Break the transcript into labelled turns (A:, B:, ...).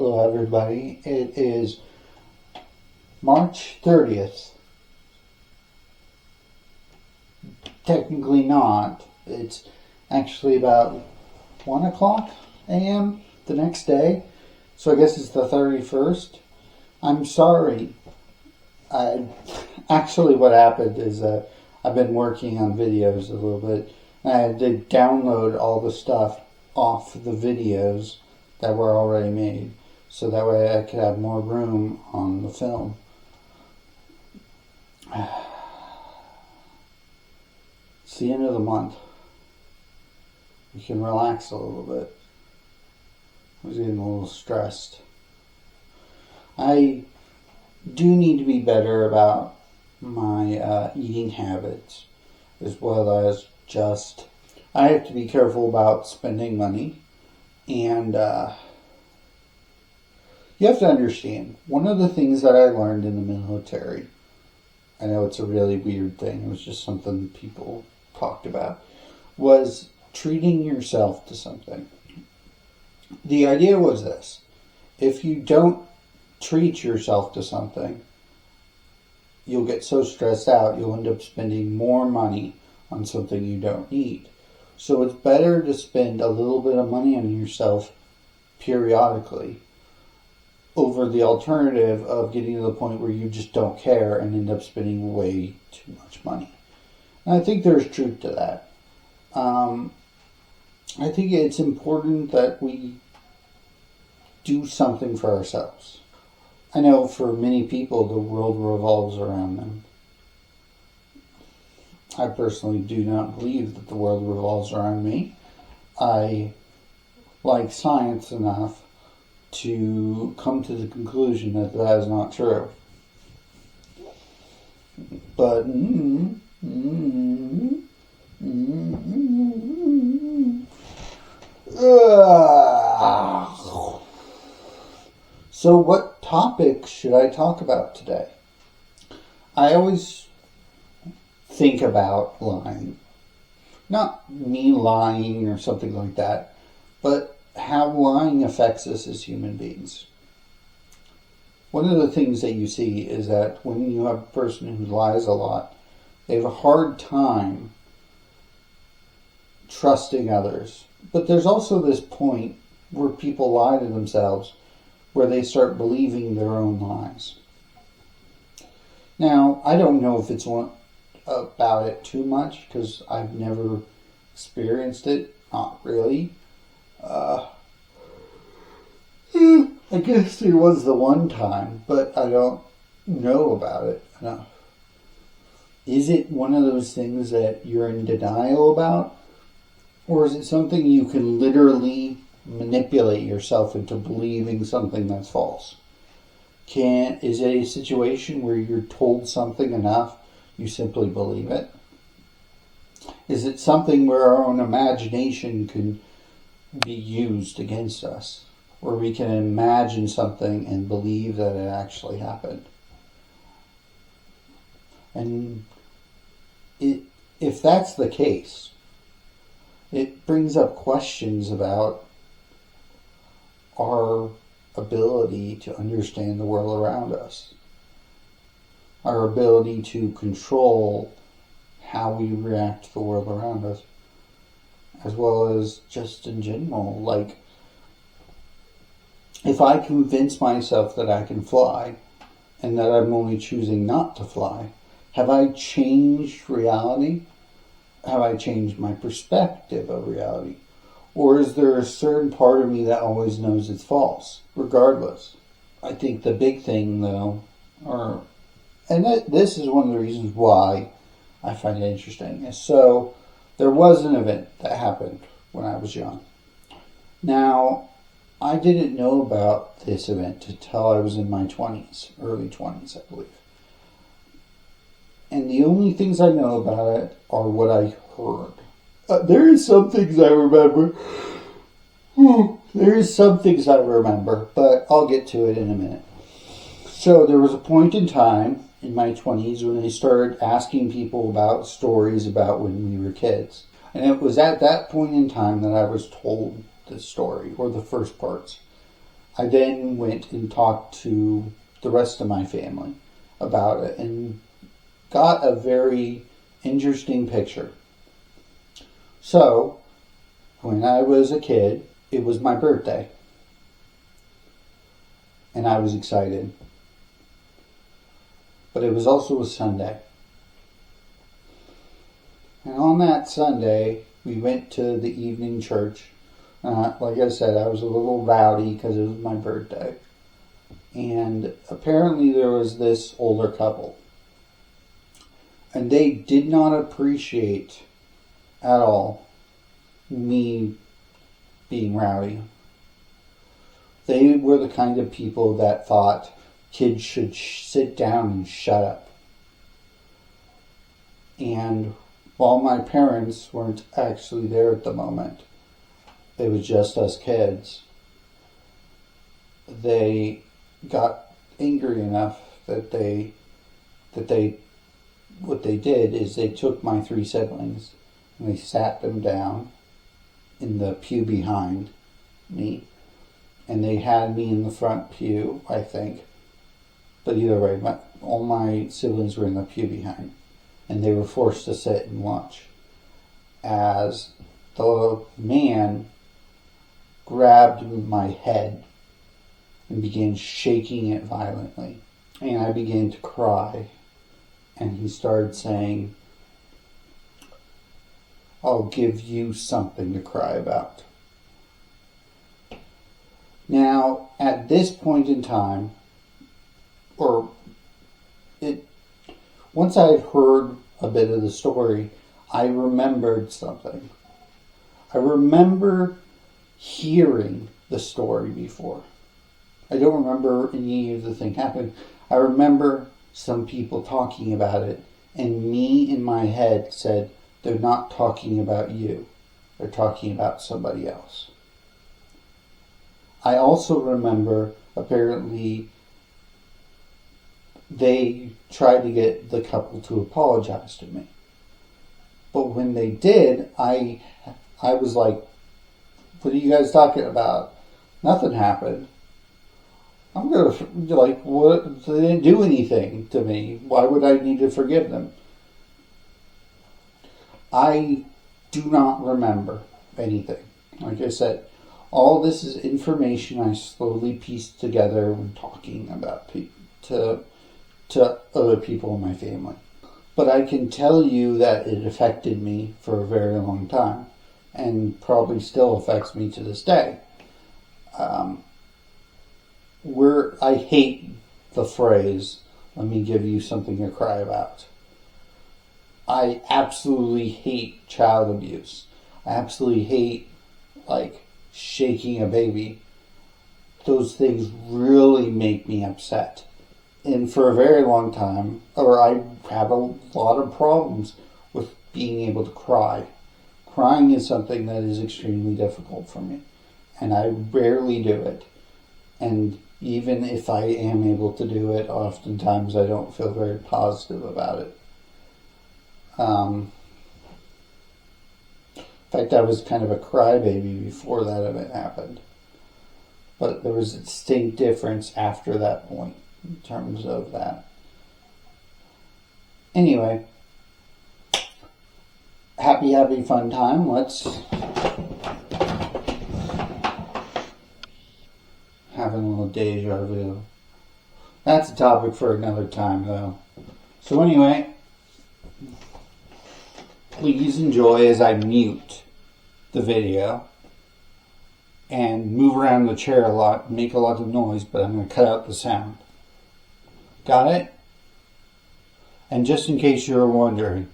A: Hello, everybody. It is March 30th. Technically not. It's actually about 1 o'clock a.m. the next day. So I guess it's the 31st. I'm sorry. Actually, what happened is I've been working on videos a little bit. And I had to download all the stuff off the videos that were already made, so that way I could have more room on the film. It's the end of the month. We can relax a little bit. I was getting a little stressed. I do need to be better about my eating habits, as well as just I have to be careful about spending money. And you have to understand, one of the things that I learned in the military, I know it's a really weird thing, it was just something people talked about, was treating yourself to something. The idea was this: if you don't treat yourself to something, you'll get so stressed out, you'll end up spending more money on something you don't need. So it's better to spend a little bit of money on yourself periodically over the alternative of getting to the point where you just don't care and end up spending way too much money. And I think there's truth to that. I think it's important that we do something for ourselves. I know for many people the world revolves around them. I personally do not believe that the world revolves around me. I like science enough to come to the conclusion that that is not true. But, So what topic should I talk about today? I always think about lying. Not me lying or something like that, but how lying affects us as human beings. One of the things that you see is that when you have a person who lies a lot, they have a hard time trusting others. But there's also this point where people lie to themselves, where they start believing their own lies. Now, I don't know if it's about it too much, because I've never experienced it. Not really. I guess there was the one time, but I don't know about it enough. Is it one of those things that you're in denial about? Or is it something you can literally manipulate yourself into believing something that's false? Is it a situation where you're told something enough, you simply believe it? Is it something where our own imagination can be used against us, where we can imagine something and believe that it actually happened? And if that's the case, it brings up questions about our ability to understand the world around us, our ability to control how we react to the world around us, as well as just in general. Like, if I convince myself that I can fly and that I'm only choosing not to fly, have I changed reality? Have I changed my perspective of reality? Or is there a certain part of me that always knows it's false, regardless? I think the big thing, though, this is one of the reasons why I find it interesting, is so there was an event that happened when I was young. Now, I didn't know about this event until I was in my 20s, early 20s, I believe. And the only things I know about it are what I heard. There is some things I remember. But I'll get to it in a minute. So there was a point in time in my 20s when I started asking people about stories about when we were kids. And it was at that point in time that I was told the story, or the first parts. I then went and talked to the rest of my family about it and got a very interesting picture. So, when I was a kid, it was my birthday. And I was excited. But it was also a Sunday. And on that Sunday, we went to the evening church. Like I said, I was a little rowdy because it was my birthday. And apparently there was this older couple. And they did not appreciate at all me being rowdy. They were the kind of people that thought kids should sit down and shut up. And while my parents weren't actually there at the moment, it was just us kids, they got angry enough that what they did is they took my 3 siblings and they sat them down in the pew behind me, and they had me in the front pew, I think. But either way, all my siblings were in the pew behind, and they were forced to sit and watch as the man grabbed my head and began shaking it violently. And I began to cry. And he started saying, "I'll give you something to cry about." Now, at this point in time, once I had heard a bit of the story, I remembered something. I remember hearing the story before. I don't remember any of the thing happening. I remember some people talking about it, and me in my head said, "They're not talking about you. They're talking about somebody else." I also remember apparently they tried to get the couple to apologize to me. But when they did, I was like, "What are you guys talking about? Nothing happened." I'm going to, like, what? They didn't do anything to me. Why would I need to forgive them? I do not remember anything. Like I said, all this is information I slowly pieced together when talking about to other people in my family. But I can tell you that it affected me for a very long time, and probably still affects me to this day. I hate the phrase, "let me give you something to cry about." I absolutely hate child abuse. I absolutely hate, like, shaking a baby. Those things really make me upset. And for a very long time, I had a lot of problems with being able to cry. Crying is something that is extremely difficult for me, and I rarely do it. And even if I am able to do it, oftentimes I don't feel very positive about it. In fact, I was kind of a crybaby before that event happened. But there was a distinct difference after that point in terms of that. Anyway, happy fun time. Let's having a little deja vu. That's a topic for another time, though. So anyway, please enjoy as I mute the video and move around the chair a lot and make a lot of noise, but I'm going to cut out the sound. Got it? And just in case you were wondering,